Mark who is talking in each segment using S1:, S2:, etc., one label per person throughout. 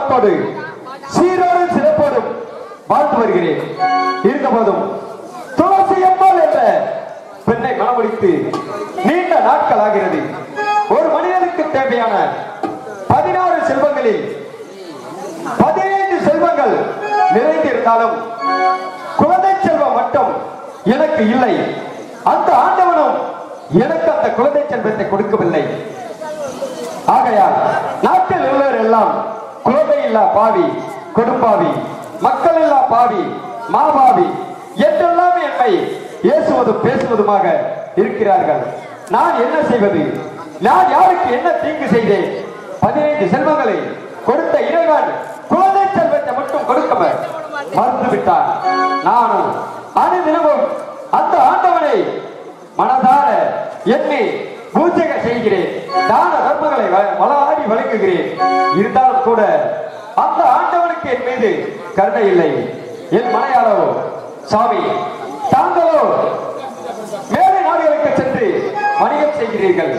S1: வளத்தோடு சீரோடு சிறப்போடும் வாழ்ந்து வருகிறேன். இருந்தபோதும் துளசி அம்மாள் என்ற பெண்ணை மனமுடித்து நீண்ட நாட்கள் ஆகிறது. ஒரு மனிதனுக்கு தேவையான 16 செல்வங்களில் 15 செல்வங்கள் நிறைந்திருந்தாலும் குழந்தை செல்வம் மட்டும் எனக்கு இல்லை. அந்த ஆண்டவனும் எனக்கு அந்த குழந்தை செல்வத்தை கொடுக்கவில்லை. ஆகையால் நாட்டில் உள்ளவர் எல்லாம் குழந்தை இல்லா பாவி, கொடும்பாவி, மக்கள் இல்லா பாவி, மாபாவி என்றெல்லாம் என்னை ஏசுவதும் பேசுவதுமாக இருக்கிறார்கள். நான் என்ன செய்வது? நான் யாருக்கு என்ன தீங்கு செய்தேன்? 15 செல்வங்களை கொடுத்த இறைவன் குழந்தை செல்வத்தை மட்டும் கொடுக்க மறந்துவிட்டார். நானும் அனுதினமும் அந்த ஆண்டவனை மனதார எண்ணி பூஜை செய்கிறேன். தான தர்மங்களை வளவாடி வழங்குகிறேன். இருந்தாலும் கூட அந்த ஆண்டவனுக்கு என் மீது கருணை இல்லை. என் மனையாளோ சாமி, தாங்களோ மேலை நாடுகளுக்கு சென்று வணிகம் செய்கிறீர்கள்.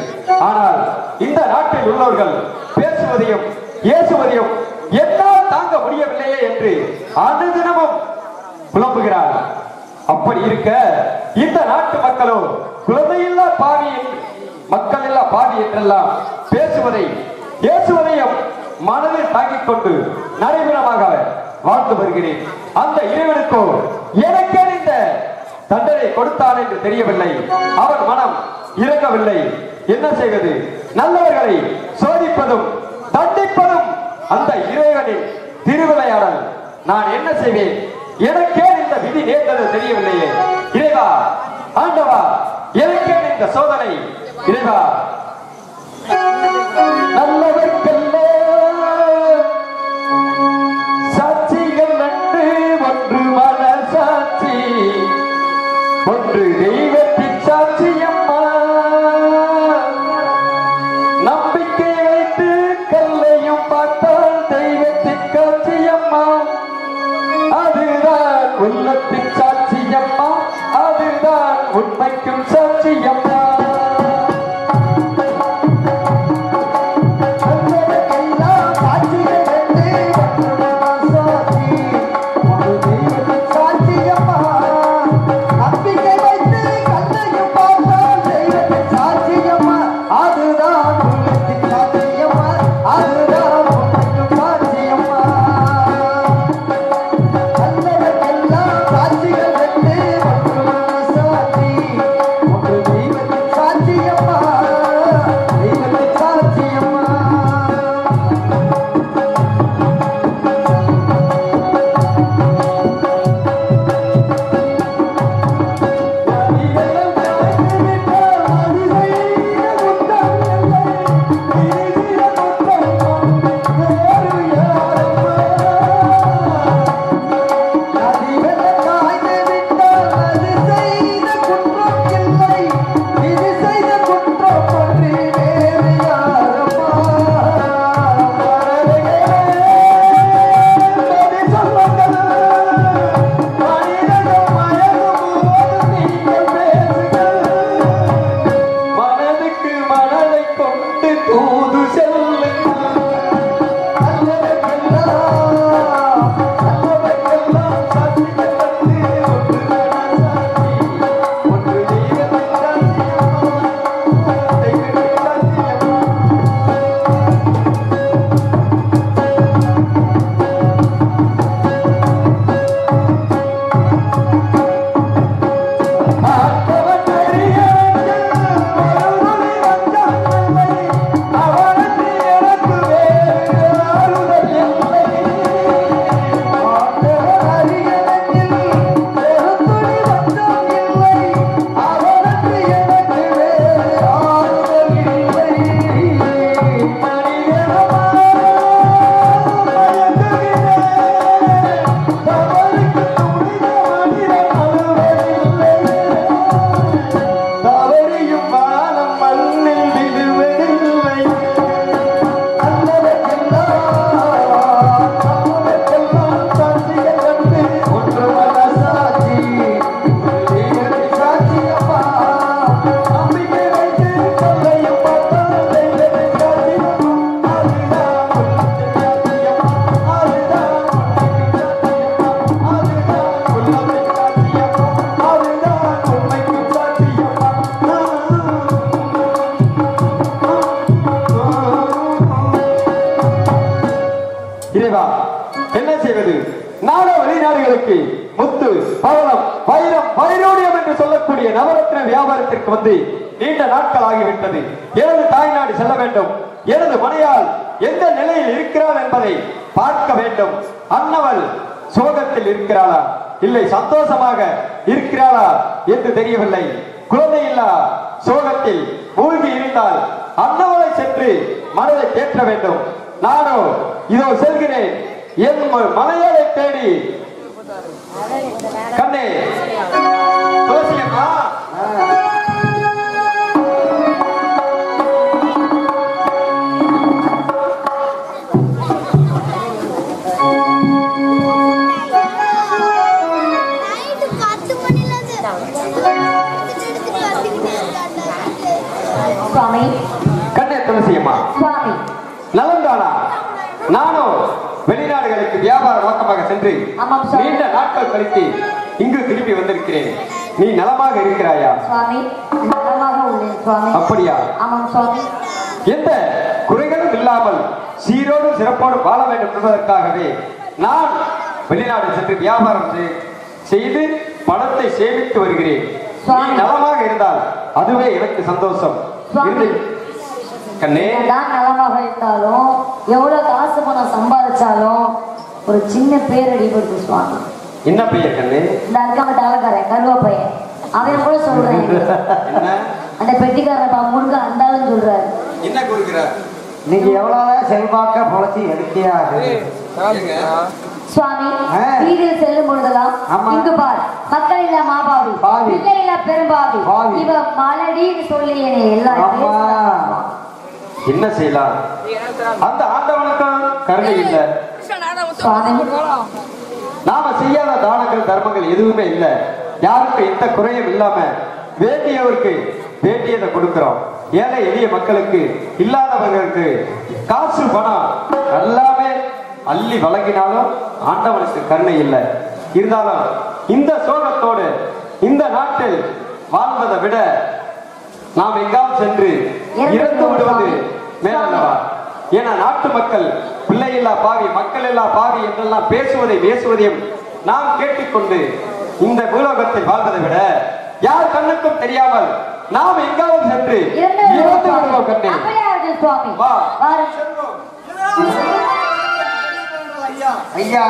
S1: ஆனால் இந்த நாட்டில் உள்ளவர்கள் பேசுவதையும் ஏசுவதையும் என்னால் தாங்க முடியவில்லையே என்று அனுதினமும் புலம்புகிறார். அப்படி இருக்க இந்த நாட்டு மக்களோ குழந்தையில்லா பாவி, மக்கள் இல்லா பாவி என்றெல்லாம் பேசுவதை ஏசுவதையும் மனதில் தாங்கிக் கொண்டு நடைமுறையாக வாழ்ந்து வருகிறேன். அந்த இறைவனுக்கோ எனக்கே இந்த தண்டனை கொடுத்தான் என்று தெரியவில்லை. அவன் மனம் இறங்கவில்லை. என்ன செய்வது? நல்லவர்களை சோதிப்பதும் தண்டிப்பதும் அந்த இறைவனின் திருவிளையாடல். நான் என்ன செய்வேன்? எனக்கே இந்த விதி நேர்ந்தது தெரியவில்லையே. இறைவா, ஆண்டவா, எனக்கே இந்த சோதனை. இறைவா, நல்லவர்க்கெல்லாம் சாட்சிகள் நன்று, ஒன்று மனசாட்சி, ஒன்று தெய்வத்தின் சாட்சியம்மா. நம்பிக்கை வைத்து கல்லையும் பார்த்தால் தெய்வத்தின் காட்சியம்மா. அதுதான் உள்ளத்தின் சாட்சியம்மா, அதுதான் உண்மைக்கும் சாட்சியம்மா.
S2: அதுதான்
S1: இறைவா, என்ன செய்வது? நாடோ வெளிநாடுகளுக்கு முத்து, பவளம், வைரம், வைரோடியம் என்று சொல்லக்கூடிய நவரத்ன வியாபாரத்திற்கு வந்து நீண்ட நாட்கள் ஆகிவிட்டது. எனது தாய்நாடு செல்ல வேண்டும். எனது மனையால் எந்த நிலையில் இருக்கிறாள் என்பதை பார்க்க வேண்டும். அன்னவள் சோகத்தில் இருக்கிறாளா, இல்லை சந்தோஷமாக இருக்கிறாளா என்று தெரியவில்லை. குழந்தையில்லா சோகத்தில் மூழ்கி இருந்தால் அன்னவளை சென்று மனதை தேற்ற வேண்டும். நானோ இதோ செல்கிறேன் என் மலையாளை தேடி. கண்ணே துளசியம்மா, கண்ணே துளசியம்மா, நலந்தானா? நானும் வெளிநாடுகளுக்கு வியாபார நோக்கமாக சென்று நீண்ட நாட்கள் கழித்து இங்கு திரும்பி வந்திருக்கிறேன். நீ நலமாக இருக்கிறாயா? அப்படியா? எந்த குறைகளும் இல்லாமல் சீரோடு சிறப்போடு வாழ வேண்டும் என்பதற்காகவே நான் வெளிநாடு சென்று வியாபாரம் செய்து பணத்தை சேமித்து வருகிறேன். நீ நலமாக இருந்தால் அதுவே எனக்கு சந்தோஷம். கண்ணே,
S2: நலமாக இருந்தாலும் எவ்வளவு காசு பணம் சம்பாதிச்சாலும் ஒரு சின்ன பேரடி கொடுத்து சுவாமி.
S1: என்ன பெயர் கண்ணே?
S2: இந்த அக்காம தாளக்காரன் கருவா பையன் அவன் கூட சொல்றேன். அந்த பெட்டிக்காரன் முருக அந்தாலும் சொல்றாரு. என்ன கொடுக்கிறார்?
S3: நீங்க எவ்வளவு செல்வாக்க பொழைச்சி எடுக்கையாது
S2: சுவாமி. வீதியில் செல்லும் பொழுதெல்லாம் இங்கு பார், மக்கள் இல்ல மாபாவி, பிள்ளை இல்ல பெரும்பாவி, இவ மலடின்னு சொல்லி என்னை எல்லாம்
S1: என்ன செய்யலாம்? அந்த ஆண்டவனுக்கும் கருணை இல்ல. நாம செய்யாத தானங்கள் தர்மங்கள் எதுவுமே இல்ல. யாருக்கு எந்த குறையும் இல்லாம வேண்டியவருக்கு வேண்டியதை கொடுக்கிறோம். ஏழை எளிய மக்களுக்கு, இல்லாதவர்களுக்கு காசு பணம் எல்லாமே அள்ளி வழங்கினாலும் ஆண்டவனுக்கு கருணை இல்லை. இருந்தாலும் இந்த சோகத்தோடு இந்த நாட்டில் வாழ்வதை விட நாம் எங்காவது சென்று இறந்து விடுவது மேலல்லவா? ஏன்னா நாட்டு மக்கள் பிள்ளை இல்லா பாவி, மக்கள் இல்லா பாவி என்றெல்லாம் பேசுவதையும் நாம் கேட்டுக்கொண்டு இந்த பூலோகத்தில் வாழ்வதை விட யார் கண்ணுக்கும் தெரியாமல் நாம் எங்காவது சென்று இறந்து விடுவோம். கண்ணே வா.
S3: ஐயா,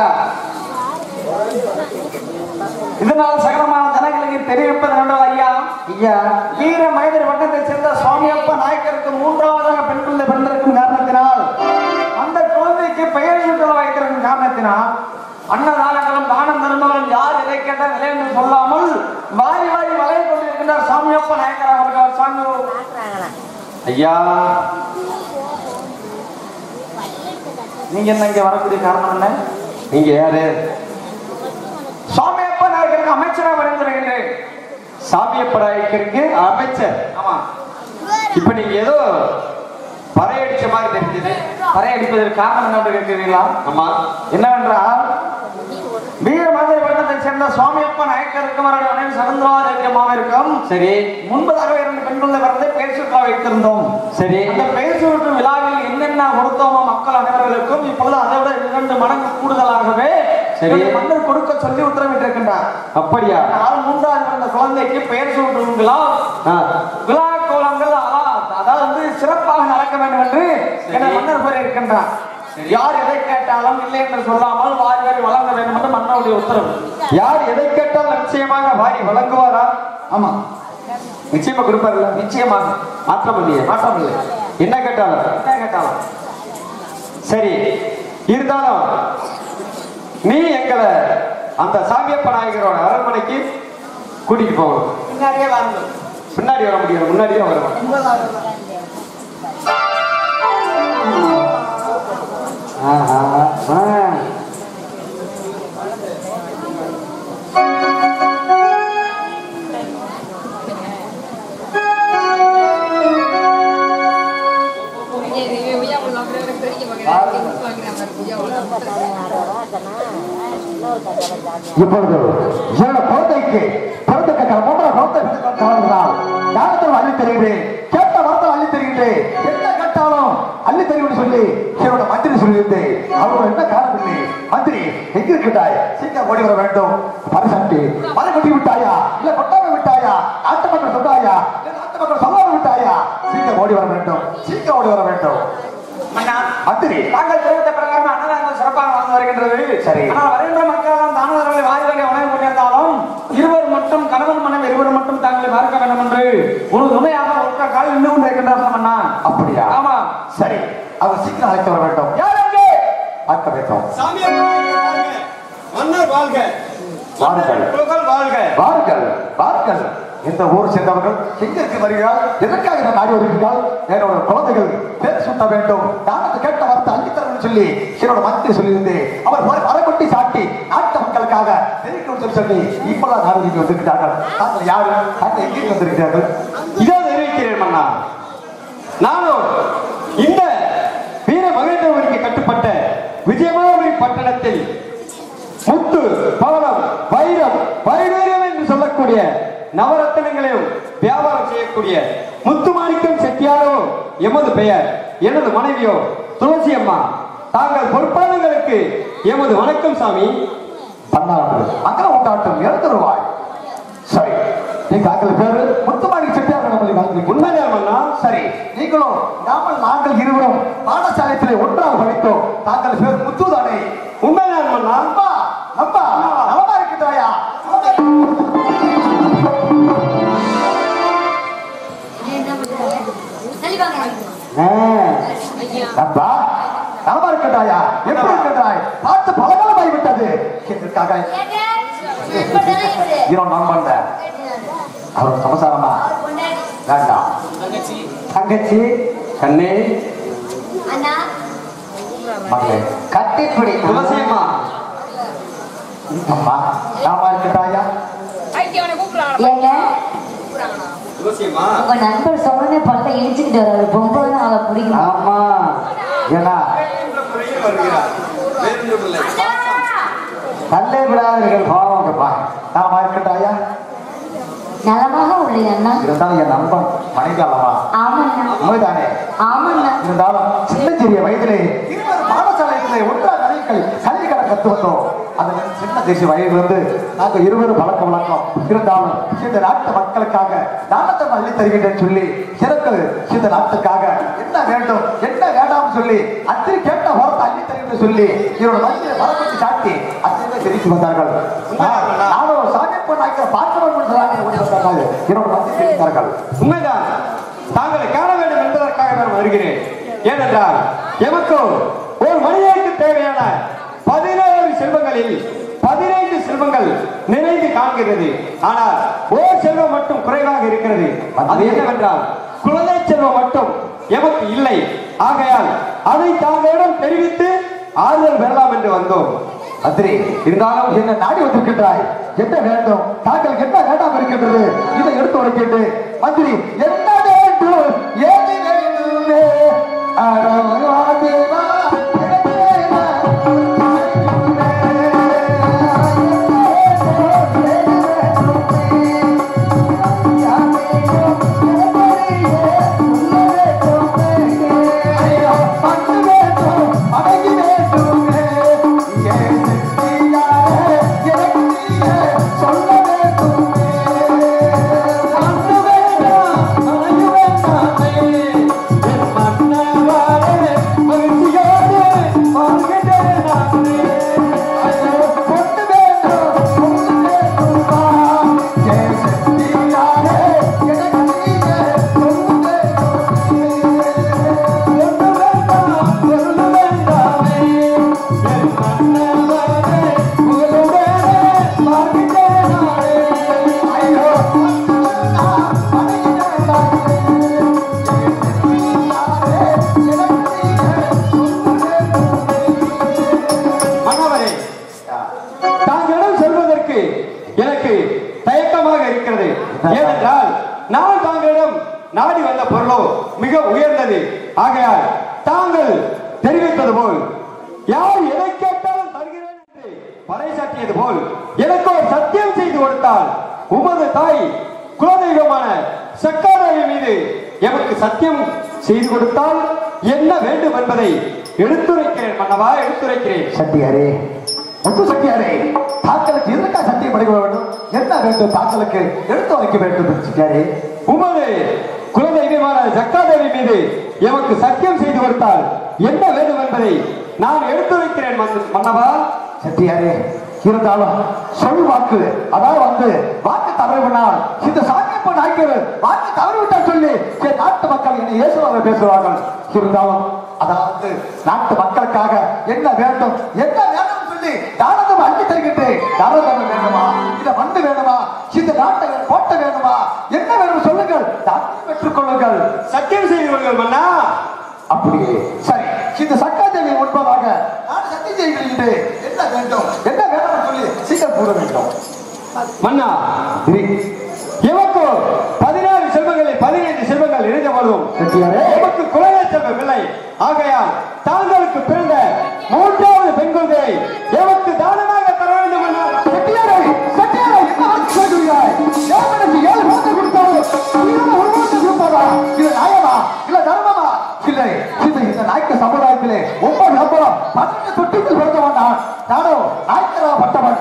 S3: இதனால் சகலமான ஜனங்களுக்கு தெரிவிப்பது என்றால் ஐயா, ஐயா வீர மனிதர் வட்டத்தை சேர்ந்த சுவாமியப்ப நாயக்கருக்கு மூன்றாவதாக பெண் குழந்தை பிறந்திருக்கும் காரணத்தினால், அந்த குழந்தைக்கு பெயர் சூட்டல் வைத்திருக்கும் காரணத்தினால், அன்னதானங்களும் தானம் தருமங்களும் யார் இதை கேட்ட நிலை என்று சொல்லாமல் வாரி வாரி வளைய கொண்டிருக்கின்றார் சுவாமியப்ப நாயக்கராக இருக்கிறார். சாமி
S1: ஐயா,
S3: நீங்க என்ன இங்க வரக்கூடிய காரணம் என்ன?
S1: நீங்க யாரு?
S3: சாமியப்ப நாயக்கருக்கு அமைச்சராக வருகிறேன்.
S1: சாமியப்ப நாயக்கருக்கு அமைச்சர்?
S3: ஆமா.
S1: இப்ப நீங்க ஏதோ பறையடிச்ச மாதிரி தெரிஞ்சது.
S3: பறையடிப்பதற்கு காரணம் என்ன கேட்கிறீங்களா?
S1: ஆமா.
S3: என்னவென்றால், வீர மதுரை வட்டத்தை சேர்ந்த சுவாமியப்ப நாயக்கருக்கும் அவருடைய மனைவி சகுந்தலாதேவியமாக இருக்கும்.
S1: சரி.
S3: முன்பதாக 2 பெண்களை பிறந்து பெயர் சூட்டா வைத்திருந்தோம்.
S1: சரி.
S3: அந்த பெயர் சூட்டு விழாவில் என்னென்ன கொடுத்தோமோ மக்கள் அனைவர்களுக்கும் இப்பொழுது அதை விட 2 மடங்கு கூடுதலாகவே மன்னர் கொடுக்க சொல்லி உத்தரவிட்டிருக்கின்றார்.
S1: அப்படியா?
S3: 3வது பிறந்த குழந்தைக்கு பெயர் சூட்டும் விழா கோலங்கள் அதாவது சிறப்பாக நடக்க வேண்டும் என்று மன்னர் கூறி இருக்கின்றார். யார் எதை கேட்டாலும் இல்லை என்று சொல்லாமல் வாரி வாரி வழங்க வேண்டும் என்று மன்னருடைய உத்தரவு.
S1: யார் எதை கேட்டாலும் நிச்சயமாக வாரி வழங்குவாரா?
S3: ஆமா,
S1: நிச்சயமா கொடுப்பாருல்ல?
S3: நிச்சயமாக.
S1: மாற்றம் இல்லையே?
S3: மாற்றம் இல்லை.
S1: என்ன கேட்டாலும் சரி. இருந்தாலும் நீ எங்களை அந்த சாமியப்ப நாயகரோட அரண்மனைக்கு கூட்டிட்டு போகணும்.
S3: பின்னாடியே வாருங்கள்.
S1: பின்னாடி வர முடியாது, முன்னாடியே வருவாங்க.
S3: இப்பொழுது என்னோட குழந்தைக்கு பிறந்த ஞானத்தில் அள்ளி தருகிறேன், கேட்ட வார்த்தை அள்ளி தருகின்றேன், என்ன கேட்டாலும் அள்ளி தருவேன் சொல்லி என்னோட மந்திரி சொல்லியிருந்தேன்.
S4: காணவில்லை. அவர்கள் என்ன காணவில்லை? மந்திரி எங்க இருக்கிறாய்? சீக்கிரம் ஓடி வர வேண்டும். பரிசட்டி மலை கொட்டி விட்டாயா? இல்ல கொட்டாம விட்டாயா? நாட்டு மக்கள் சொன்னாயா? இல்ல நாட்டு மக்கள் சொல்லாம விட்டாயா? சீக்கிரம் ஓடி வர வேண்டும். சீக்கிரம் ஓடி வர வேண்டும். மந்திரி
S3: தாங்கள் தெரிவித்த பிரகாரம் அன்னதானம் சிறப்பாக நடந்து வருகின்றது. சரி. ஆனால் வருகின்ற மக்கள் தானவர்களை வாரி வாரி உணவு கொண்டிருந்தாலும் இருவர் மட்டும் கணவன் மனைவி இருவர் மட்டும் தாங்களை பார்க்க வேண்டும் என்று ஒரு துணையாக ஒற்ற காலில் நின்று கொண்டிருக்கின்றார்கள் அண்ணா.
S4: அப்படியா?
S3: ஆமா.
S4: சரி, அவர் சீக்கிரம் அழைக்க வர வேண்டும். யாருக்கு பார்க்க வேண்டும்?
S1: மன்னர் வாழ்க,
S4: வாருங்கள்
S1: வாழ்க,
S4: வாருங்கள் வாருங்கள். இந்த ஊர் சேர்ந்தவர்கள் எங்கிற்கு வருகிறார்? எதற்காக இந்த நாடி வருகிறார்? என்னோட குழந்தைகள் பேர் சுட்ட வேண்டும். நான் கேட்ட வார்த்தை அள்ளித்தரன்னு சொல்லி என்னோட மந்திரி சொல்லியிருந்து அவர் வரக்கொட்டி சாட்டி நாட்டு மக்களுக்காக தெரிவிக்கணும் சொல்லி இப்பெல்லாம் நாடு வந்திருக்கிறார்கள். தாங்கள் யாரு? தாங்கள் எங்கிருந்து வந்திருக்கிறார்கள்?
S1: இதோ தெரிவிக்கிறேன் மன்னா. நானும் இந்த வீர மகேந்திரவருக்கு கட்டுப்பட்ட விஜயமாபுரி பட்டணத்தில் முத்து, பவளம், வைரம், வைடூரியம் என்று சொல்லக்கூடிய நவரத்தினங்களையும் வியாபாரம் செய்யக்கூடிய முத்துமாணிக்கம் செட்டியாரோ எமது பெயர். எனது மனைவியோ துளசி அம்மா. தாங்கள் பொறுப்பாளர்களுக்கு எமது வணக்கம் சாமி.
S4: பன்னாட்டு மங்கள உண்டாட்டம் 2 ரூபாய். சரி, நீங்க தாங்கள் பேரு முத்துமாணிக்க செட்டியார் நம்மளை வாழ்ந்து
S1: உண்மைதான் மன்னா.
S4: சரி, நீங்களும் நாங்கள் இருவரும் பாடசாலையிலே ஒன்றாக படித்தோம். தாங்கள் பேர் முத்துதானே?
S1: உண்மைதான் மன்னா.
S4: அப்பா அப்பா நலமா இருக்கிறாயா? அப்பா நலமா இருக்கிறாயா? எப்படி இருக்கிறாய்? பார்த்து பலகாலமாய் விட்டது. இதற்காக நான் பண்ண அவர் சமசாரமா வேண்டாம்.
S1: தங்கச்சி, கண்ணே,
S4: மகளே கட்டிப்பிடி
S1: துளசி அம்மா.
S4: அம்மா நலமா இருக்கிறாயா?
S2: ஏங்க
S1: துளசி அம்மா.
S2: உங்க நண்பர் சொன்னே பல்ல இழிச்சுக்கிட்டு வர்றாரு. பொம்பளை தான் அவளை பிடிக்கும்.
S4: ஆமா, ஏன்னா தள்ளே விடாதீர்கள். பாவங்கப்பா நலமா இருக்கிறாயா?
S2: நலமாக உள்ளது அண்ணா.
S4: இருந்தாலும் என் நண்பன் மனைவி அல்லவா?
S2: ஆமண்ணா.
S4: உண்மைதானே?
S2: ஆமண்ணா.
S4: இருந்தாலும் சின்ன சிறிய வயதிலே இருவர் பாடசாலையிலே ஒன்றாக கல்வி கடை கற்று வந்தோம். அந்த சின்ன தேசிய வயதிலிருந்து நாங்கள் இருவரும் வழக்கம். இருந்தாலும் இந்த நாட்டு மக்களுக்காக தானத்தை அள்ளி தருகின்றேன் சொல்லி சிறப்பு இந்த நாட்டுக்காக என்ன வேண்டும் என்ன வேண்டாம் சொல்லி அத்திரி கேட்ட வார்த்தை அள்ளி தருகின்ற சொல்லி இவரோட மந்திரை வரப்பட்டு சாட்டி அத்திரியை தெரிவித்து வந்தார்கள். நானும் சாமியப்ப நாயக்கர் பார்க்க வேண்டும் என்று என்னோட மந்திரி தெரிவித்தார்கள்.
S1: உண்மைதான். தாங்களை காண வேண்டும் என்பதற்காக நான் வருகிறேன். ஏனென்றால் எமக்கு ஒரு மனிதனுக்கு தேவையான 17 செல்வங்களில் 15 செல்வங்கள் நிறைந்து காண்கிறது. ஆனால் ஓர் செல்வம் மட்டும் குறைவாக இருக்கிறது. அது என்னவென்றால் குழந்தை செல்வம் மட்டும் எமக்கு இல்லை. ஆகையால் அதை தாங்களிடம் தெரிவித்து ஆறுதல் பெறலாம் என்று வந்தோம்.
S4: மந்திரி இருந்தாலும் என்ன நாடி வந்திருக்கின்றாய்? என்ன வேண்டும்? தாங்கள் என்ன வேண்டாம் இருக்கின்றது? இதை எடுத்து வருகின்றேன். மந்திரி என்ன வேண்டும்? ஏது வேண்டுமே அரவாதேவா
S1: எனக்கு தயக்கமாக இருக்கிறது. ஏனென்றால் நான் தாங்களிடம் நாடி வந்த பொருளோ மிக உயர்ந்தது. ஆகையால் தாங்கள் தெரிவித்தது போல் யார் எதை கேட்டாலும் தருகிறேன் என்று பறைசாற்றியது போல் எனக்கு ஒரு சத்தியம் செய்து கொடுத்தால் உமது தாய் குலதெய்வமான சக்காதேவி மீது எமக்கு சத்தியம் செய்து கொடுத்தால் என்ன வேண்டும் என்பதை எடுத்துரைக்கிறேன் மன்னவா, எடுத்துரைக்கிறேன்.
S4: சத்தியாரே, முத்து சத்தியாரே, தாங்களுக்கு எதற்கா சத்தியம் அடைக்க வேண்டும்? என்ன வேண்டும் தாங்களுக்கு எடுத்து வைக்க வேண்டும்? சத்தியாரே,
S1: உமது குலதெய்வமான சக்காதேவி மீது எமக்கு சத்தியம் செய்து கொடுத்தால் என்ன வேண்டும் என்பதை நான் எடுத்துரைக்கிறேன் மன்னவா.
S4: சத்தியாரே, இருந்தாலும் சொல் வாக்கு, அதாவது வாக்கு தவறிவினால் இந்த சாக்கியப்ப நாய்க்கு வாக்கு தவறிவிட்டால் சொல்லி நாட்டு மக்கள் என்னை இயேசுவாக பேசுவார்கள். இருந்தாலும் அதாவது நாட்டு மக்களுக்காக என்ன வேண்டும் என்ன வேண்டும் சொல்லி தானதம் அள்ளி தருகின்றேன். தானதம் வேண்டுமா, இந்த மண்ணு வேணுமா, இந்த நாட்டை கோட்டை வேணுமா, என்ன வேணும் சொல்லுங்கள், தானம் பெற்றுக் கொள்ளுங்கள்.
S1: சத்தியம் செய்து கொள்ளுங்கள் மன்னா.
S4: அப்படியே சரி, இந்த சக்காதேவி முன்பதாக நான் சத்தியம் செய்கிறேன். என்ன வேண்டும் என்ன வேணும் சொல்லி சீக்கிரம் கூற வேண்டும்.
S1: மன்னா, எமக்கு 14 செல்வங்களில் 15 செல்வங்கள் இணைந்த போதும் எமக்கு குழந்தை செல்வம் இல்லை. ஆகையால் தாங்களுக்கு பிறந்த 3வது பெண் குழந்தை எமக்கு தானமாக தர வேண்டும்.
S4: நாய்க்க சமுதாயத்திலே ஒவ்வொரு நம்பரும் 12 தொட்டிகள் பிறந்த வேண்டாம். நானும் நாய்க்கராகப்பட்டவன்.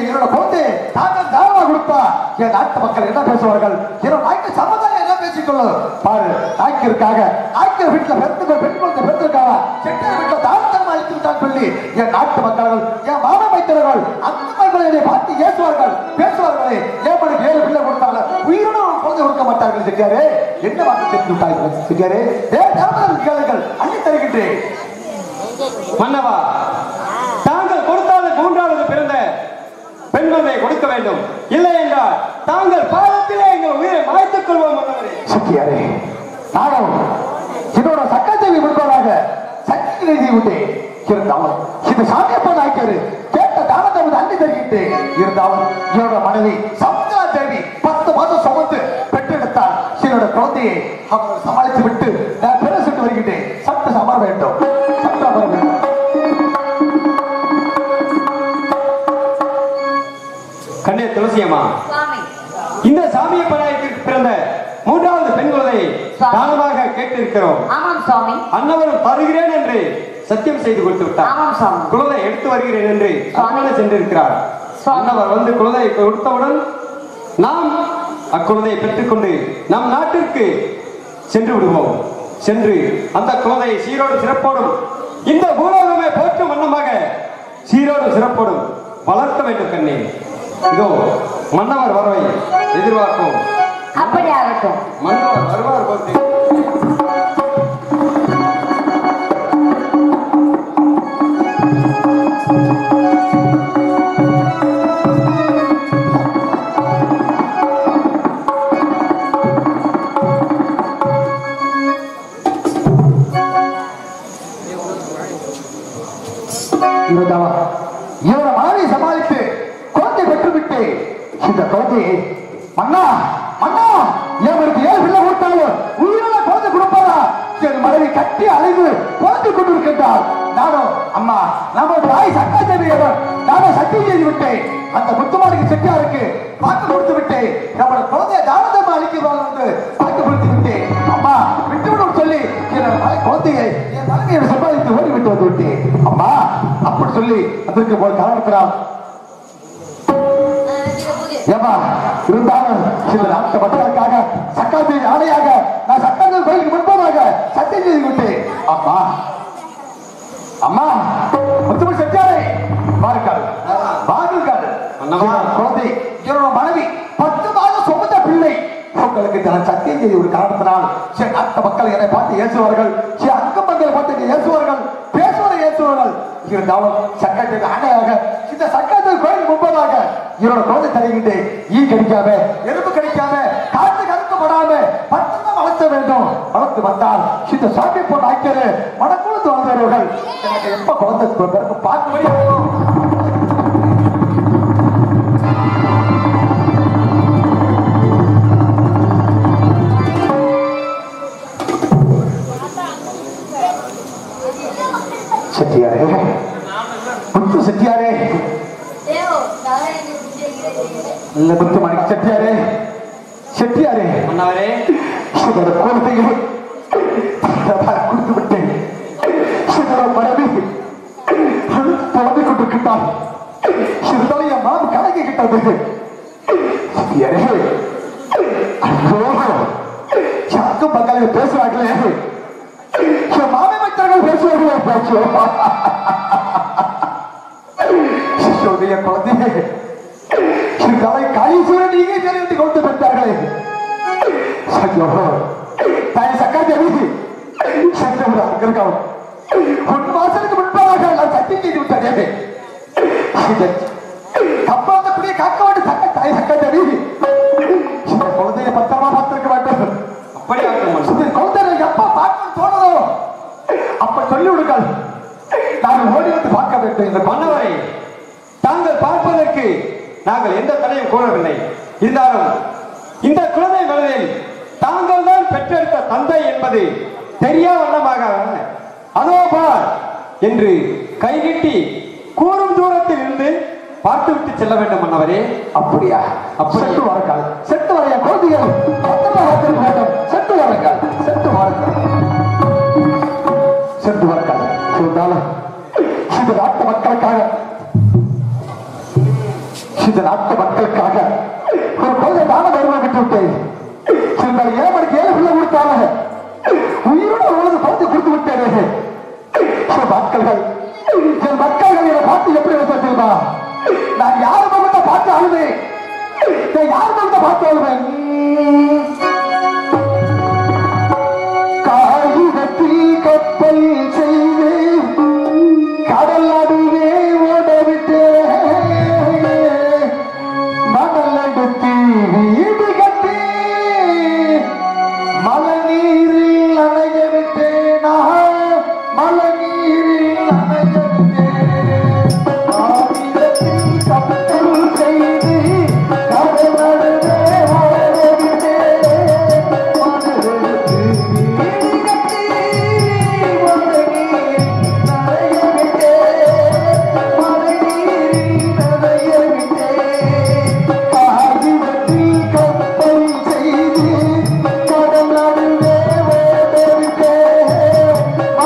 S4: என்னோட குழந்தை தாங்கள் தானமாக கொடுத்தா என் நாட்டு மக்கள் என்ன பேசுவார்கள்? என்னோட நாய்க்க சமுதாயம் என்ன பேசிக்கொள்ளும்? பாரு, நாய்க்கிற்காக நாய்க்கர் வீட்டுல பெண் குழந்தை பெற்றிருக்காங்க, செட்டியார் வீட்டுல தானத்தனம் அளித்து விட்டான் சொல்லி என் நாட்டு மக்கள், என் மாமா வைத்தவர்கள் அந்த மக்களை பார்த்து ஏசுவார்கள், பேசுவார்களே. ஏன் 7 பிள்ளை கொடுத்தாங்க, உயிரோடு குழந்தை கொடுக்க மாட்டார்கள். செட்டியாரே, என்ன வாக்கு தெரிந்து விட்டார்கள்? செட்டியாரே, கேளுங்கள், அள்ளி தருகின்றேன்.
S1: மன்னவா, தாங்கள் கொடுத்தாலும் 3வது பிறந்த பெண் குழந்தையை கொடுக்க வேண்டும். இல்லை என்றால் தாங்கள் பாதத்திலே எங்கள் உயிரை மாய்த்துக் கொள்வோம்.
S4: சத்தியாரே, நானும் என்னோட சக்காதேவி முன்பதாக சக்தி எழுதி விட்டேன். இருந்தாலும் இந்த சாமியப்பா நாய்க்காரு கேட்ட தானத்தை அள்ளி தருகின்றேன். இருந்தாலும் என்னோட மனைவி சமுத்திரா தேவி 10 மாதம் சுமந்து பெற்றெடுத்தால் என்னோட குழந்தையை அவர் சமாளித்து விட்டு நான் பேசிட்டு வருகின்றேன். சற்று அமர வேண்டும், சற்று அமர வேண்டும்.
S1: கண்ணே துளசியம்மா, இந்த சாமியப்பா நாயக்கிற்கு பிறந்த 3வது பெண் குழந்தையை தானமாக கேட்டிருக்கிறோம்.
S2: ஆமாம் சுவாமி.
S1: அன்னவரும் தருகிறேன் என்று சத்தியம் செய்து கொடுத்து விட்டார்.
S2: ஆமாம் சுவாமி.
S1: குழந்தை எடுத்து வருகிறேன் என்று அண்ணனை சென்றிருக்கிறார். அன்னவர் வந்து குழந்தையை கொடுத்தவுடன் நாம் அக்குழந்தையை பெற்றுக்கொண்டு நம் நாட்டிற்கு சென்று விடுவோம். சென்று அந்த குழந்தையை சீரோடு சிறப்போடும் இந்த பூலோகமே போற்றும் வண்ணமாக சீரோடு சிறப்போடும் வளர்க்க வேண்டும். கண்ணே, இதோ மன்னவர் வரவை எதிர்பார்ப்போம்.
S2: அப்படி ஆகட்டும்.
S1: மன்னவர் வருவார் போது
S4: இவரை மாறி சமாளித்து குழந்தை பெற்றுவிட்டு இந்த குழந்தையை மன்னா மன்னா இவருக்கு 7 பிள்ளை கொடுத்தாலும் உயிரோட குழந்தை கொடுப்பாரா? என் மனைவி கட்டி அழைந்து குழந்தை கொண்டிருக்கின்றார். நானும் அம்மா நம்மளுடைய தாய் சக்காதேவியவர் நானும் சத்தியம் செய்து விட்டேன். அந்த முத்துமாரிக்கு செட்டியாருக்கு வாக்கு கொடுத்து விட்டேன். நம்மளோட குழந்தைய தானதமா அளிக்கிறாங்க என்று வாக்கு கொடுத்து விட்டேன். அம்மா விட்டுவிடும் சொல்லி என்னோட குழந்தையை என் மனைவியை சம்பாதித்து ஓடிவிட்டு வந்து விட்டேன். அம்மா அப்படி சொல்லி அதற்கு போய் கலக்கிறான். ஏமா இருந்தாலும் இந்த நாட்டு மக்களுக்காக சக்காதேவி ஆணையாக நான் சக்காதேவி கோயிலுக்கு முன்பதாக சத்தியம் செய்து விட்டேன். அம்மா அம்மா முத்துமணி செட்டியாரே வாருங்கள் வாருங்கள். குழந்தை என்னோட மனைவி 10 மாதம் சுமந்த பிள்ளை உங்களுக்கு நான் சத்தியம் செய்து ஒரு காரணத்தினால் நாட்டு மக்கள் என்னை பார்த்து ஏசுவார்கள், அங்கம் மக்களை பார்த்து ஏசுவார்கள், பேசுவார்கள், ஏசுவார்கள். இருந்தாலும் சக்காதேவி ஆணையாக இந்த சக்காதேவி கோயில் முன்பதாக என்னோட குழந்தை தருகின்றேன். ஈ கிடைக்காம எறும்பு கிடைக்காம காற்று கருக்கப்படாம பத்திரமா வளர்த்த வேண்டும். வளர்த்து வந்தால் இந்த சாமி போட்டு ஆக்கியது மனக்குழுந்து வந்தவர்கள் எனக்கு எப்ப குழந்தை பிறகு பார்க்கும்படி செட்டியாரே முத்து செட்டியாரே இல்ல முத்து மணி செட்டியாரே செட்டியாரே
S1: மன்னவரே
S4: குழந்தையை கொடுத்து விட்டேன். விட்டால் இருந்தாலும் என் மனம் கலங்கி கிட்டது. யாருக்கும் பங்காளி பேசுவாங்களே, என் மாமி மற்றவர்கள் பேசுவார்களே பேச்சு. சிஷோடைய குழந்தையே கலை கலிசூர நீங்க தெரிவித்து கொண்டு பெற்றார்களே. தாய் சக்கா தெரிவி சென்றவர்கள் ஒரு மாசத்துக்கு முன்பாக நான் சத்தியம் செய்து விட்டேன். அப்பா அப்படியே காக்க வேண்டும் சக்க தாய் சக்கா தெரிவி இந்த குழந்தைய பத்திரமா பார்த்திருக்க வேண்டும்.
S1: அப்படியே
S4: குழந்தை எப்ப பார்க்கணும் தோணுதோ அப்ப சொல்லி விடுங்கள், நாங்கள் ஓடி வந்து பார்க்க வேண்டும். இந்த
S1: மன்னவரை தாங்கள் பார்ப்பதற்கு நாங்கள் எந்த தடையும் கூறவில்லை. இருந்தாலும் இந்த குழந்தை மனதில் தாங்கள் தான் பெற்றெடுத்த தந்தை என்பது தெரியா வண்ணமாக அதோபார் என்று கைகிட்டி கூறும் தூரத்தில் இருந்து பார்த்துவிட்டு செல்ல வேண்டும் மன்னவரே.
S4: அப்படியா? செட்டு வாருங்கள், செட்டு வரைய குழந்தைகள் வேண்டும். செட்டு வாருங்கள், செட்டு வாருங்கள், செட்டு வாருங்கள். இருந்தாலும் இந்த நாட்டு மக்களுக்காக, இந்த நாட்டு மக்களுக்காக ஒரு குழந்தை தானே வருவம் விட்டு விட்டேன். இருந்தாலும் ஏமனுக்கு 7 பிள்ளை கொடுத்தாங்க, உயிரோட உலக குழந்தை கொடுத்து விட்டேன். மக்கள்கள் என் மக்கள்கள் என்னை பார்த்து எப்படி வச்சிருந்தா, நான் யாரு முகத்தை பார்த்து அழுவேன், நான் யாரு முகத்தை பார்த்து அழுவேன். காகிதத்தில் கப்பல் செய்து கடல் நடுவே ஓட விட்டு மணல் எடுத்து வீடு கட்டி மழை நீரில் அணைய விட்டேன். மழை நீரில் அணைய விட்டேன். காகிதத்தில் கப்பல் செய்து கடல் நடுவே ஓட விட்டேன் மணல் எடுத்து வீடு கட்டி மழை நீரில் நனைய விட்டேன். மழை நீரில் நனைய விட்டேன். காகிதத்தில் கப்பல் செய்து கடல் நடுவே ஓட விட்டேன்.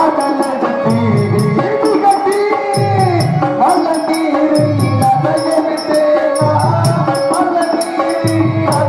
S4: மணல் எடுத்து வீடு கட்டி மழை நீரில் நனைய விட்டேன். மழை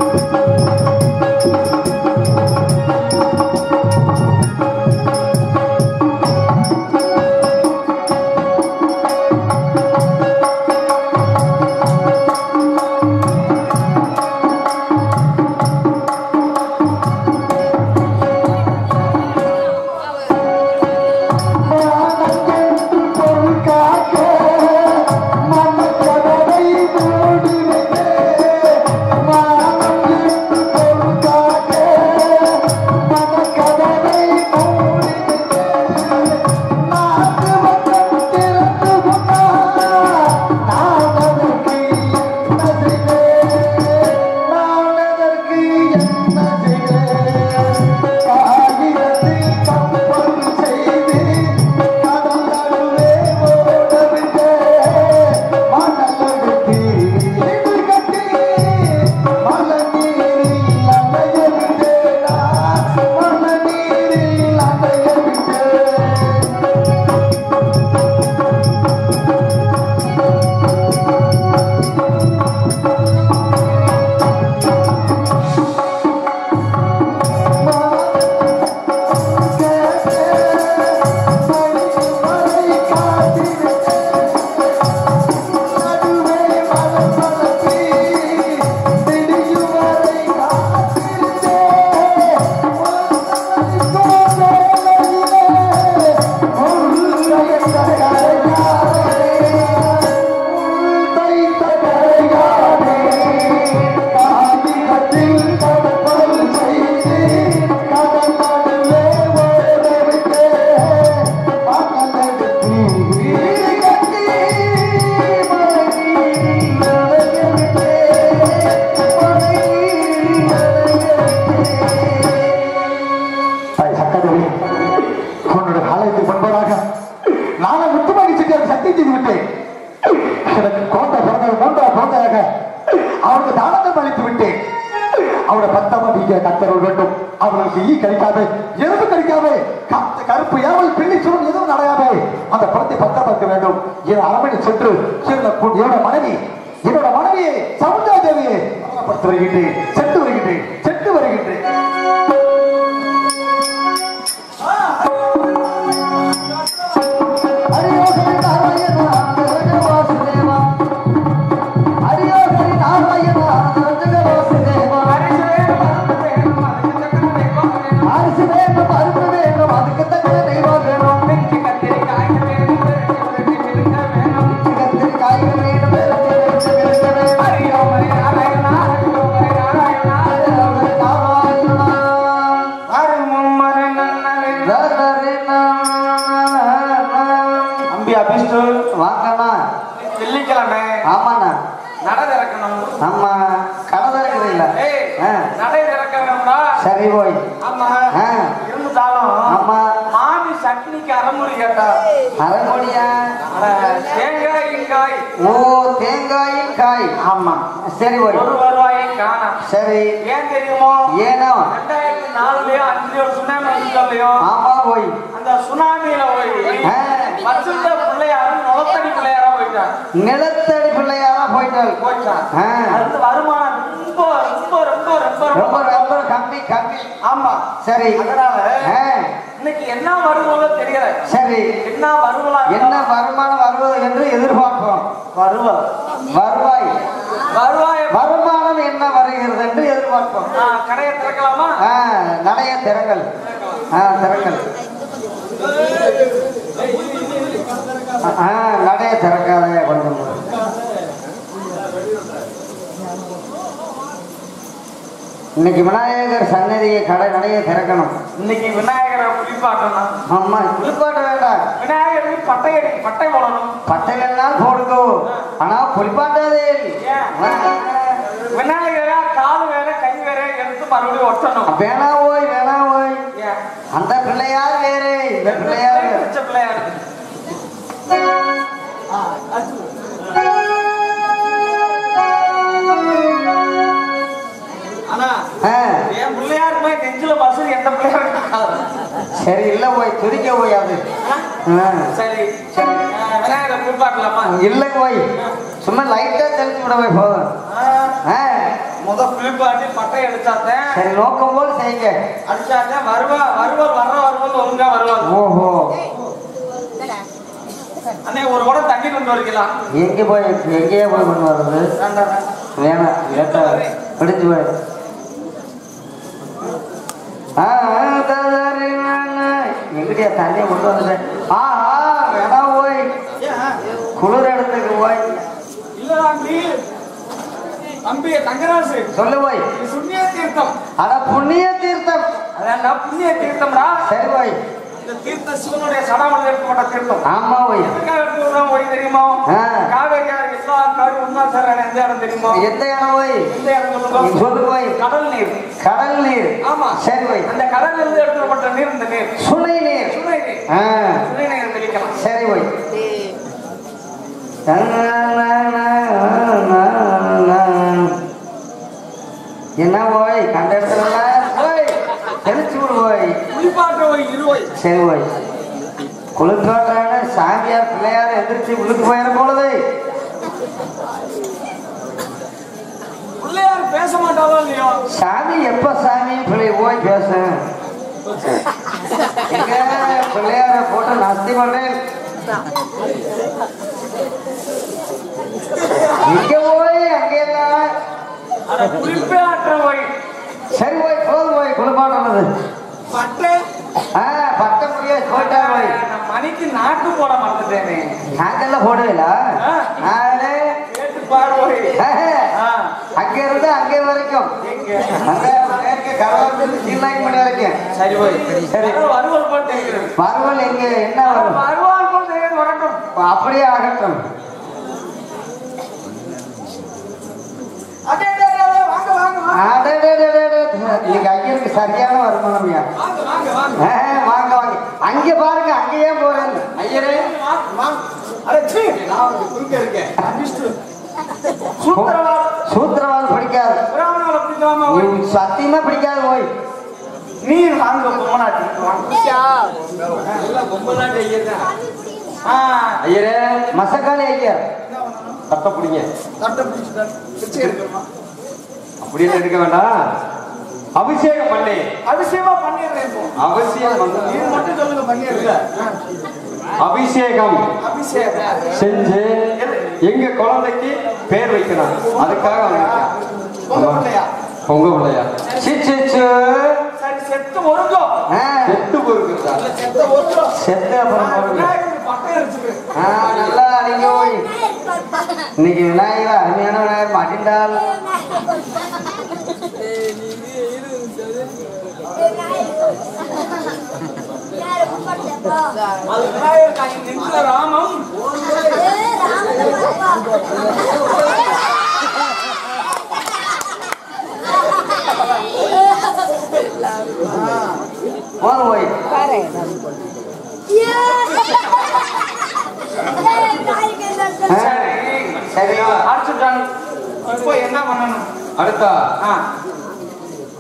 S4: நீரில் நனைய விட்டேன். அவருக்கு தானந்தம் அளித்து விட்டேன். அவரை பத்தமா நீங்க கத்தர்கள் வேண்டும். அவர்களுக்கு ஈ கழிக்காது, எதுவும் கழிக்காது, கருப்பு ஏவல் பிள்ளை சூழல் எதுவும் நடையாது. அந்த படத்தை சென்று என்னோட மனைவியை சவுந்தா தேவியை படுத்து வருகின்றேன், சென்று வருகின்றேன், சென்று வருகின்றேன். வாங்கண்ணா, வெள்ளிக்கிழமை ஆமாண்ணா, நடை திறக்கணும். ஆமா, கடை திறக்குறீங்களா? நடை திறக்கணும்டா. சரி போய். ஆமா இருந்தாலும் ஆமா மாமி சட்னிக்கு அரைமொழி கேட்டா. அரைமொழியா? தேங்காயின் காய். ஓ, தேங்காயின் காய். ஆமா சரி போய். ஒரு வருவாயும் காணாம். சரி, ஏன் தெரியுமோ? ஏனோ 2004லயோ 5லயோ சுனாமி வந்துச்சோ. ஆமா போய். அந்த சுனாமியில போய் வச்சுட்ட பிள்ளையாரு நிலத்தடி பிள்ளையாரா போயிட்டான். நிலத்தடி பிள்ளையாரா போயிட்டான். அது வருமானம் ரொம்ப ரொம்ப ரொம்ப ரொம்ப ரொம்ப ரொம்ப கம்மி கம்மி. ஆமா சரி, அதனால இன்னைக்கு என்ன வருவதோ தெரியல. சரி, என்ன வருமானம் வருவது என்று எதிர்பார்ப்போம். வருவாய் வருமானம் என்ன வருகிறது என்று எதிர்பார்ப்போம். கடையை திறக்கலாமா? நடைய திறங்கள். திறங்கள். நடைய திறக்காத கொஞ்சம். இன்னைக்கு விநாயகர் சன்னதியை நடைய திறக்கணும். இன்னைக்கு விநாயகரை குளிப்பாட்டணும். ஆமா, குளிப்பாட்ட வேண்டாம். விநாயகருக்கு பட்டை போடணும். பட்டை எல்லாம் போடுங்க, ஆனா குளிப்பாட்டாதே. விநாயகரா கால் வேற கை வேற எடுத்து மறுபடியும் ஒட்டணும். வேணா ஓய் அந்த பிள்ளையார் வேறு, இந்த பிள்ளையார் பிள்ளையார். என் பிள்ளையாருமே நெஞ்சில பசு எந்த பிள்ளையாரு. சரி இல்ல போய் துதிக்க போய் அது. சரி சரி, விநாயகரை குளிப்பாட்டலாமா? இல்ல போய் சும்மா லைட்டா தெளிச்சு விட போய் போதும். முதல் குளிப்பாட்டி பட்டை அடிச்சாத்த. சரி, நோக்கம் போல் செய்யுங்க. அடிச்சாத்த வருவல் ஒழுங்கா வருவாங்க. ஓஹோ, அண்ணே ஒரு குடம் தண்ணி கொண்டு வரீங்களா? எங்கேயே போய் கொண்டு வர்றது? வேணாம், லேட்டா பிடிச்சு போய். எங்கிட்டயா தண்ணியை கொண்டு வந்துட்டேன். வேணா போய் குளிர் இடத்துக்கு போய். இல்ல தம்பி தங்கராசு சொல்லு போய். புண்ணிய தீர்த்தம். ஆனா புண்ணிய தீர்த்தம், அதான் புண்ணிய தீர்த்தம்டா. சரி போய். இந்த தீர்த்த சிவனுடைய சடாமல் எடுக்கப்பட்ட தீர்த்தம். ஆமா போய். எதுக்காக எடுத்துக்கிறோம் போய் தெரியுமா? காவேரி எல்லா காடு ஒன்னா சார் எந்த இடம் தெரியுமா? எந்த இடம் போய்? எந்த இடம் சொல்லு போய். கடல் நீர். கடல் நீர். ஆமா சரி போய். அந்த கடல் இருந்து எடுக்கப்பட்ட நீர் இந்த நீர் சுனை நீர். சுனை நீர் தெளிக்கலாம். சரி போய். என்ன போய் கண்ட இடத்துல போய் தெளிச்சு விடு போய். குளிப்பாட்ட போய் இருவோய். சரி போய். குளிப்பாட்டான சாமியார் பிள்ளையார் எதிர்த்து உள்ளுக்கு போயிட போனது. பிள்ளையார் பேச மாட்டாளோ இல்லையோ? சாமி எப்ப சாமி பிள்ளை போய் பேச. பிள்ளையார போட்டு நஸ்தி பண்றேன். இங்க போய் அங்கேதான் குளிப்பாட்ட போய். சரி போய் போதும் போய் குளிப்பாட்டுறது. பட்டை பட்டை முடிய போயிட்டா போய். மணிக்கு நாட்டு போட மாட்டேன். நாங்கெல்லாம் போடுவீங்களா? அங்க இருந்து அங்கே வரைக்கும் மணி வரைக்கும். சரி போய். சரி, வறுவல் போட்டு வறுவல் எங்க என்ன வரும்? வறுவல் போட்டு வரட்டும். அப்படியே ஆகட்டும். நீங்க ஐயருக்கு சரியான வருமானம். வாங்க வாங்க, அங்க பாருங்க. அங்கேயே போறேன் ஐயரே. சூத்திரவாதம் பிடிக்காது, சத்தியமா பிடிக்காது. போய் நீ வாங்க பொம்மநாட்டி.
S1: ஐயரே மசக்காளி ஐயா தட்ட பிடிங்க அப்படின்னு எடுக்க வேண்டாம். அபிஷேகம் பண்ணி
S3: அபிஷேகம் பண்ணிடுறேன்.
S1: அவசியம்
S3: மட்டும் சொல்லுங்க பண்ணிடுறேன்.
S1: அபிஷேகம்
S3: அபிஷேகம்
S1: செஞ்சு எங்க குழந்தைக்கு பேர் வைக்கணும். அதுக்காக வந்திருக்கேன். பொங்க பிள்ளையா
S3: சரி செத்து ஒருங்கோ
S1: செத்து பொறுக்குதா
S4: செத்த அப்புறம் நல்லா நீங்க போய் இன்னைக்கு விநாயகர் அருமையான விநாயகர் மாட்டின்றால்
S3: ராமம்
S4: போய்
S3: அடிச்சுட்டாங்க. இப்போ என்ன பண்ணணும்?
S1: அடுத்தா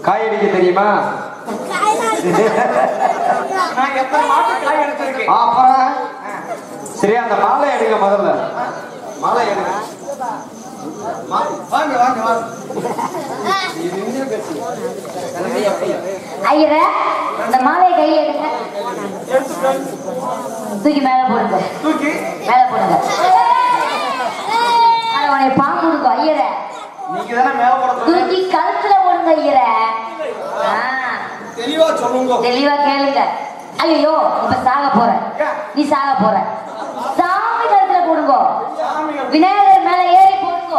S1: காய் அடிக்க தெரியுமா?
S3: நான் எத்தனை மாட்டு காய் எடுத்திருக்கேன்.
S4: அப்புறம்
S1: சரி அந்த மாலை எடுங்க. முதல்ல மாலை எடுங்க.
S3: வாங்க வாங்க வாங்க.
S2: ஐயரே இந்த மாலையை கையில எடுங்க. தூக்கி மேல போடுங்க.
S3: தூக்கி
S2: மேல போடுங்க. உன்னை பாம்பு கொடுங்க ஐயரே.
S3: நீங்க தானே மேல போட
S2: தூக்கி கழுத்துல போடுங்க ஐயரே.
S3: தெளிவா சொல்லுங்க.
S2: தெளிவா கேளுங்க. ஐயோ இப்ப சாக போற, நீ சாக போற. சாமி கழுத்துல போடுங்க. விநாயகர் மேல ஏறி போடுங்க.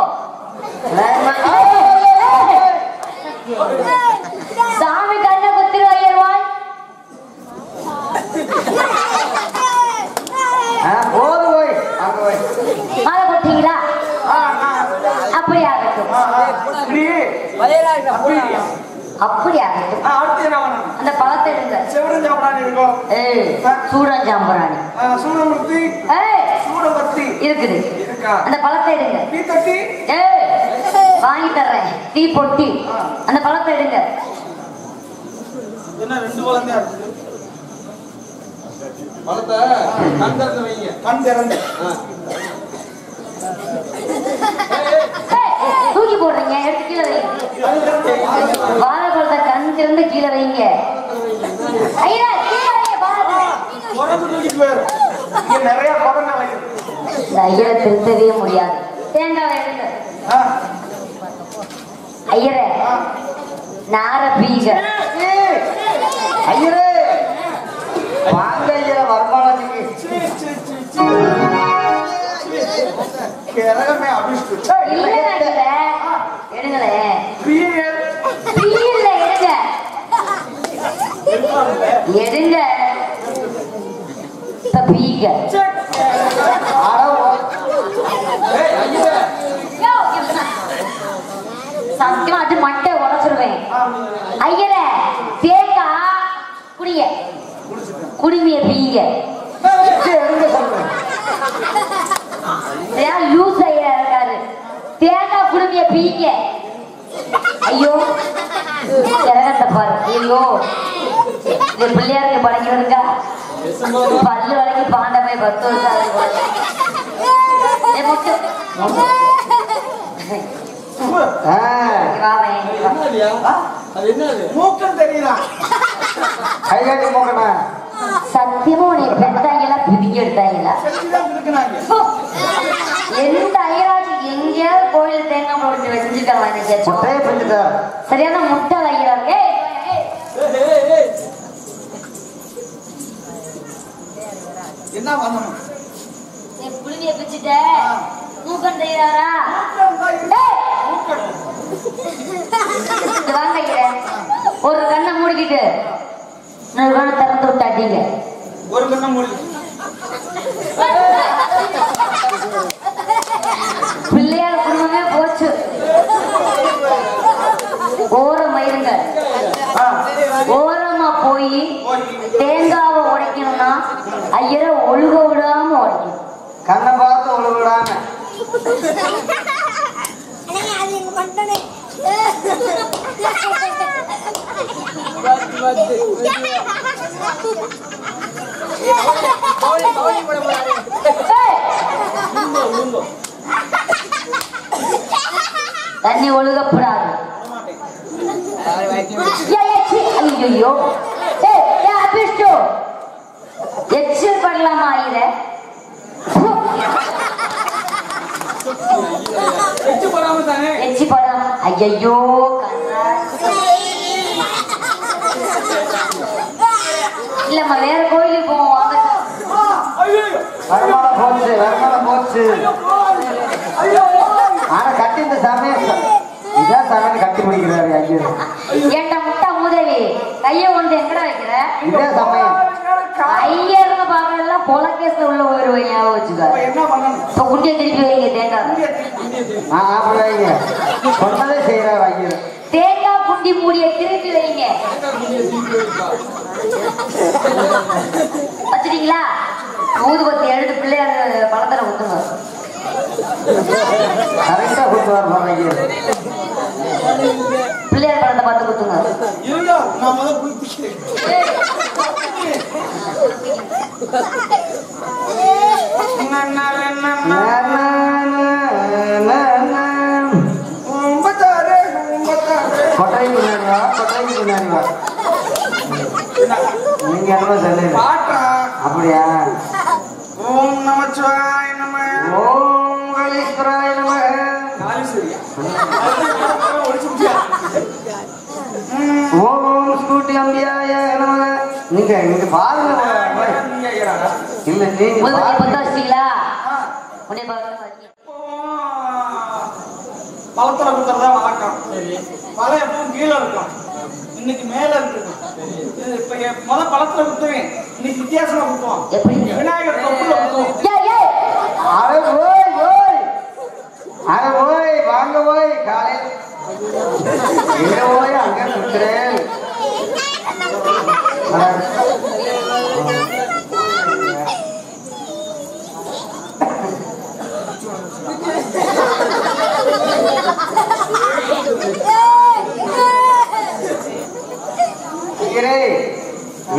S2: சாமி கண்ணை குத்திரு ஐயர்வாய்.
S4: போது போய் அங்க போய்
S2: மாலை போட்டீங்களா? அப்படி ஆகட்டும். அப்படி ஆகட்டும்.
S3: அடுத்து என்ன பண்ணணும்?
S2: அந்த பழத்தை எடுங்க.
S3: செவரஞ்சாம்பராணி இருக்கும்.
S2: சூடஞ்சாம்பராணி
S3: சூடமூர்த்தி சூடபக்தி
S2: இருக்குது.
S3: இருக்கா?
S2: அந்த பழத்தை எடுங்க.
S3: நீ தட்டி
S2: வாங்கி தர்றேன். டீ பொட்டி. அந்த பழத்தை எடுங்க.
S3: என்ன ரெண்டு குழந்தையா இருக்கு? பழத்தை கண் திறந்து வைங்க. கண் திறந்து
S2: தூக்கி போடுறீங்க. எடுத்து கீழே வைங்க. வாழைப்பழத்தை கண் திறந்து கீழே வைங்க. ஐயா கீழே வைங்க.
S3: குறைஞ்சு தூக்கிட்டு போயிரு. இங்க நிறைய குழந்தை வைக்குது.
S2: இந்த ஐயரை திருத்தவே முடியாது. தேங்காய் எடுங்க. ஐயரே நார பீக.
S4: ஐயரே வாங்க ஐயா வருமானத்துக்கு
S3: கிரகமே அபிஷ்டு.
S2: எடுங்களே.
S3: பிரியல்
S2: பீல்ல எடுங்க. எடுங்க. இப்ப பீக. சத்தியமா அது மட்டை உடச்சிருவேன். ஐயரே தேங்காய் குடிய குடிமைய பீக. லூஸ் ஐயா இருக்காரு. தேங்காய் குடுமைய பீக. ஐயோ கிரகத்தை பாரு. ஐயோ இது பிள்ளையாருக்கு படைக்கிறதுக்கா? பல்லு வரைக்கும் பாண்டமை 10 வருஷம்
S3: மூக்கம் தெரியலாம்.
S4: கைகாட்டி மூக்கண்ணா
S2: சத்தியமா உன்னை பெத்தாங்களா பிடிக்க எடுத்தாங்களா? எந்த ஐயராஜ் எங்கேயாவது கோயில் தேங்காய் போட்டு வச்சிருக்காங்க.
S4: முட்டையை பிடிச்சிட்டார்.
S2: சரியான முட்டை ஐயராஜ்.
S3: என்ன பண்ணணும்?
S2: புளிவிய பிச்சுட்ட மூக்கன் செய்யறாரா? வாங்க ஒரு கண்ணை மூடிக்கிட்டு இன்னொரு கண்ணை திறந்து விட்டாட்டீங்க.
S3: ஒரு கண்ணை மூடி.
S2: பிள்ளையார் குடும்பமே போச்சு. ஓரம் இருங்க. ஓரமா போய் தேங்காவை உடைக்கணும்னா ஐயரை ஒழுக விடாம உடைக்கணும்.
S4: கண்ணை பார்த்து ஒழுக விடாம.
S2: தண்ணி ஒழுகப்படாது. ஐயோ எச்சில் பண்ணலாமா? எச்சி படாம ஐயோ இல்லம்மா, வேற கோயிலுக்கு போவோம்.
S3: வருமானம் போச்சு. ஆனா கட்டி இந்த சமயம் இதான் சமயம் கட்டி முடிக்கிறாரு ஐயர்.
S2: ஏண்டா முட்டா மூதேவி, கைய கொண்டு எங்கடா வைக்கிற?
S3: இதே சமயம்
S2: ஐயர்னு பாக்கலாம் பொலக்கேஸ்ல உள்ள போயிருவீங்க. ஞாபகம் வச்சுக்க. இப்ப குண்டிய திருப்பி வைங்க. தேங்காய்
S3: வைங்க சொன்னதே செய்யறாரு ஐயர்.
S2: தேங்காய் குண்டி மூடிய திருப்பி வைங்க. வச்சுட்டீங்களா? ஊதுபத்தி எடுத்து பிள்ளையார் பழத்துல ஊத்துங்க.
S3: கரெக்டா கொடுத்துவார் ஐயர்.
S2: பிள்ளையார் பழத்தை பார்த்து குத்துங்க.
S3: கொட்டைக்கு முன்னாடிவா, கொட்டைக்கு முன்னாடிவா. நீங்க என்னமா சொல்லுங்க? அப்படியா?
S5: ஓம் நமச்சிவாய நம.
S3: ஓம் கணேஸ்வராய நம. ஓம் ஸ்கூட்டி அம்பியாய நம. நீங்க இங்க பாருங்க. இல்ல நீங்க
S2: வச்சிட்டீங்களா?
S5: பழத்துல குத்துறதா வழக்கம். பழம் எப்பவும் கீழே இருக்கும், இன்னைக்கு மேல இருக்கு. இப்ப பழத்துல குத்துவேன், இன்னைக்கு வித்தியாசமா குத்துவோம். விநாயகர் தொப்புல குத்துவோம்.
S3: வாங்க போய் காலையில் போய் அங்க சுத்துறேன்.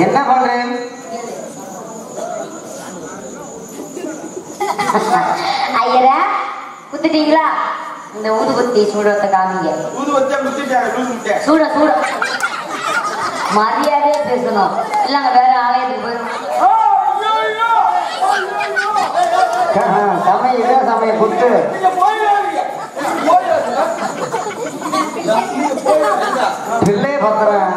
S3: என்ன பண்றேன்?
S2: ஐயரா குத்துட்டீங்களா? இந்த ஊதுபத்தி சூடத்தை காமிங்க. சூட சூட மரியாதையா பேசணும். இல்லங்க வேற ஆலயத்துக்கு போயிடும்.
S3: சமயம் சமயம் குத்து. பிள்ளை பத்திரம்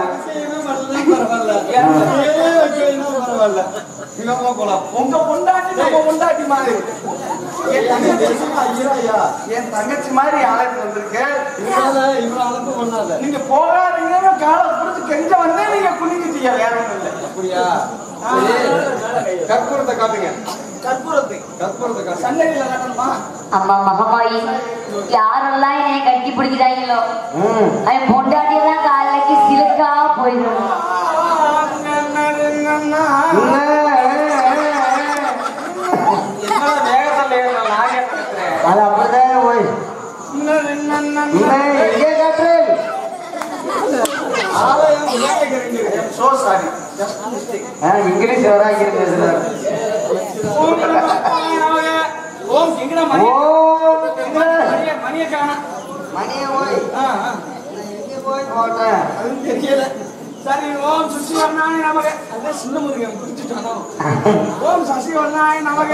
S5: உங்க பொண்டாட்டி நம்ம பொண்டாட்டி மாதிரி, என் தங்கச்சி மாதிரி ஆலயத்துக்கு வந்திருக்கு. நீங்க போகாதீங்கன்னு காலை புடிச்சு கெஞ்ச வந்து நீங்க குளிக்கிட்டீங்க. வேற ஒண்ணும் இல்லை. அப்படியா? கற்பூரத்தை காட்டுங்க. கற்பூரத்தை சண்டையில காட்டணுமா?
S2: அம்மா மகமாயி, யாரெல்லாம் என்னைய கட்டி பிடிக்கிறாங்களோ அவன் பொண்டாட்டியெல்லாம் காலைக்கு சிலுக்கா போயிடும்.
S3: அது அப்படிதான் போய் இங்கிலீஷ் வராங்க.
S5: சரி, ஓம் சசிவர்ணாய நமக. அதே சின்ன முருகன் குடிச்சிட்டானோ. ஓம் சசிவர்ணாய நமக.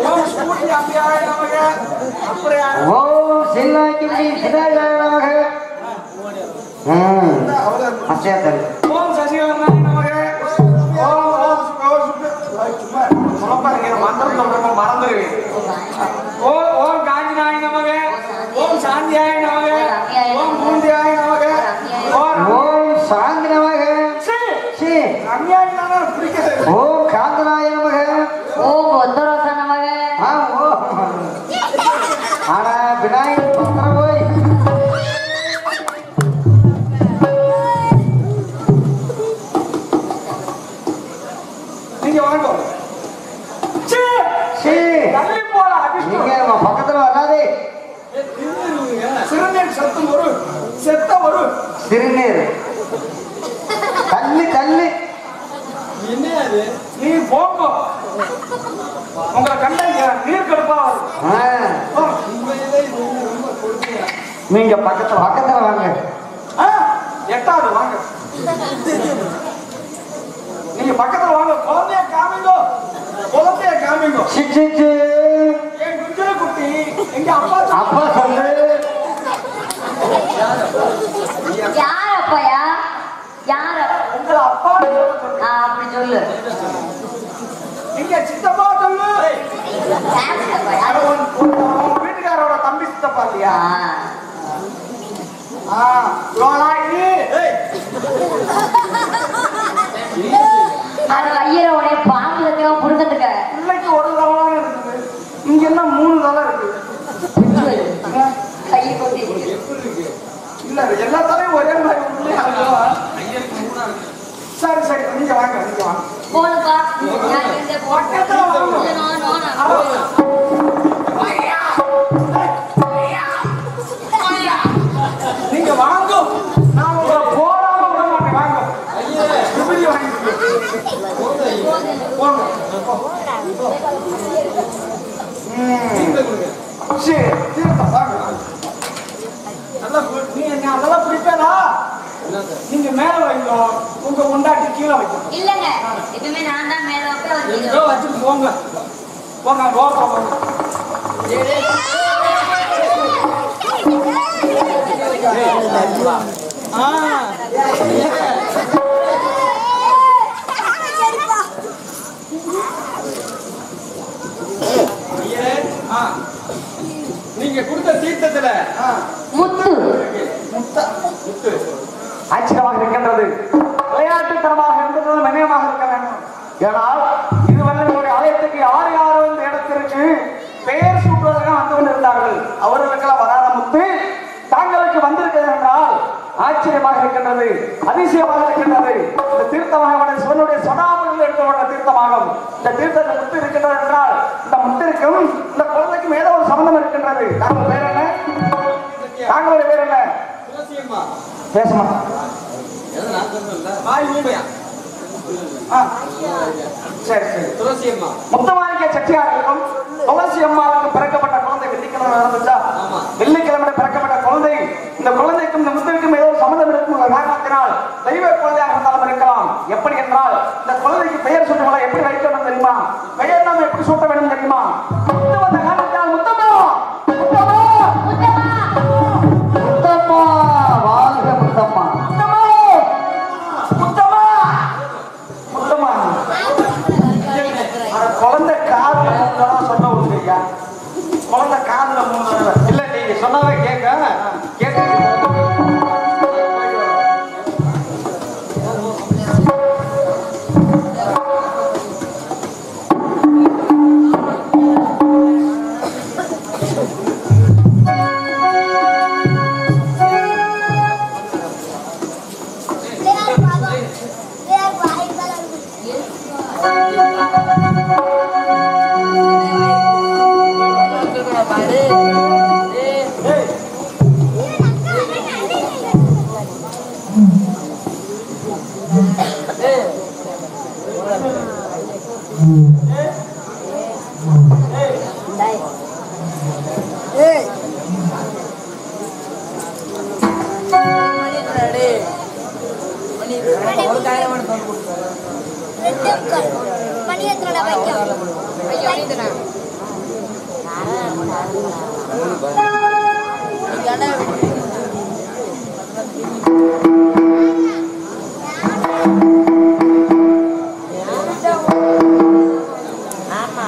S5: ஓம் ஸ்கூட்டி அம்பியாய நமக. அப்படியே
S3: ஓம் சில்லாக்கிரி சிதாய நமக. ஓம்
S5: சசிவர்ணாய நமக. மறந்துடுவேன். ஓம் காஞ்சினாய நமக. ஓம் சாந்தியாய நமக. ஓம் பூந்தியாய நமக.
S3: ஓம் சாந்தி நமக. ஓம் காந்தனாய நமக.
S2: ஓம் ஒத்தரோச நமக.
S3: ஆனா விநாயகர் பத்திரம் போய்
S5: நீங்க வாங்க.
S3: நீங்க பக்கத்துல வராதே.
S5: சிறுநீர் சத்தம் வரும், செத்த வரும்.
S3: சிறுநீர் தள்ளி தள்ளி.
S5: என்ன அது? நீ போங்க, உங்களை கண்ட நீர் கடுப்பா வரும்.
S3: நீங்க பக்கத்துல வாங்க. எட்டாவது வாங்க. நீங்க பக்கத்துல வாங்க. குழந்தைய காமிங்கோ. என் குஞ்சுல குட்டி எங்க அப்பா சொல்லு.
S2: யார் அப்பாயா? யார்
S3: உங்க அப்பா
S2: அப்படி சொல்லு.
S3: நீங்க சித்தப்பா சொல்லு. வீட்டுக்காரோட தம்பி சித்தப்பா இல்லையா?
S2: ஐயரோடைய பாம்பு புடுங்கிறதுக்கு
S3: பிள்ளைக்கு ஒரு தவறாக இருக்குது. இங்க என்ன 3 தலை இருக்கு.
S2: கை கொண்டு
S3: இல்ல எல்லா தலையும் ஒரே மாதிரி. சரி சரி நீங்க வாங்க.
S2: போனப்பா
S3: பக்கத்துல நீங்க வாங்க. நான் உங்களை போடாம விட மாட்டேன். வாங்க. அதெல்லாம் பிடிப்பேனா? நீங்க மேல வைங்க. உங்க உண்டாட்டி கீழே வைக்கணும்.
S2: இல்லங்க, எப்பவுமே நான் தான் மேல
S3: வச்சுட்டு போங்க. போங்க ரோட்ல போங்க.
S1: நீங்க கொடுத்த தீர்த்தத்துல
S2: முத்து
S3: ஆச்சரியமாக இருக்கின்றது. விளையாட்டுத்தனமாக இருந்தது மென்மையாக இருக்க வேண்டும். ஏனால் இதுவரை நம்முடைய ஆலயத்துக்கு யார் யாரோ இந்த இடத்திற்கு பெயர் சூட்டுவதற்காக வந்து கொண்டிருந்தார்கள். அவர்களுக்கெல்லாம் வராத முத்து தாங்களுக்கு வந்திருக்கிறது என்றால் ஆச்சரியமாக இருக்கின்றது, அதிசயமாக இருக்கின்றது. இந்த தீர்த்தமாக சிவனுடைய சடாமல் எடுத்துக்கொண்ட தீர்த்தமாகும். இந்த தீர்த்தத்தில் முத்து இருக்கின்றது என்றால் இந்த முத்திற்கும் இந்த குழந்தைக்கும் ஏதோ ஒரு சம்பந்தம் இருக்கின்றது. தாங்கள் பேர் என்ன? தாங்களுடைய பேர் என்ன? பேசமா சரி சரி.
S1: துளசி அம்மா
S3: முத்தமாணிக்க செட்டியாருக்கும் துளசி அம்மாவுக்கு பிறக்கப்பட்ட குழந்தை வெள்ளிக்கிழமை நடந்துச்சா? வெள்ளிக்கிழமை பிறக்கப்பட்ட குழந்தை. இந்த குழந்தைக்கும் இந்த முத்திற்கும் ஏதோ சம்மந்தம் இருக்கும் காரணத்தினால் தெய்வ குழந்தையாக இருந்தாலும் இருக்கலாம். எப்படி என்றால் இந்த குழந்தைக்கு பெயர் சூட்டுவதை எப்படி வைக்க வேண்டும் தெரியுமா? பெயர் நாம் எப்படி சூட்ட வேண்டும் தெரியுமா? முத்து வந்த காரணத்தினால் முத்தம்மா முத்தம்மா முத்தம்மா வாழ்க முத்தம்மா முத்தம்மா முத்தம்மா. குழந்தை காதுல 3 தடவை சொன்ன விட்டுருக்கியா? குழந்தை காதுல 3 தடவை
S1: இல்ல நீங்க சொன்னாவே கேட்க
S2: ஆமா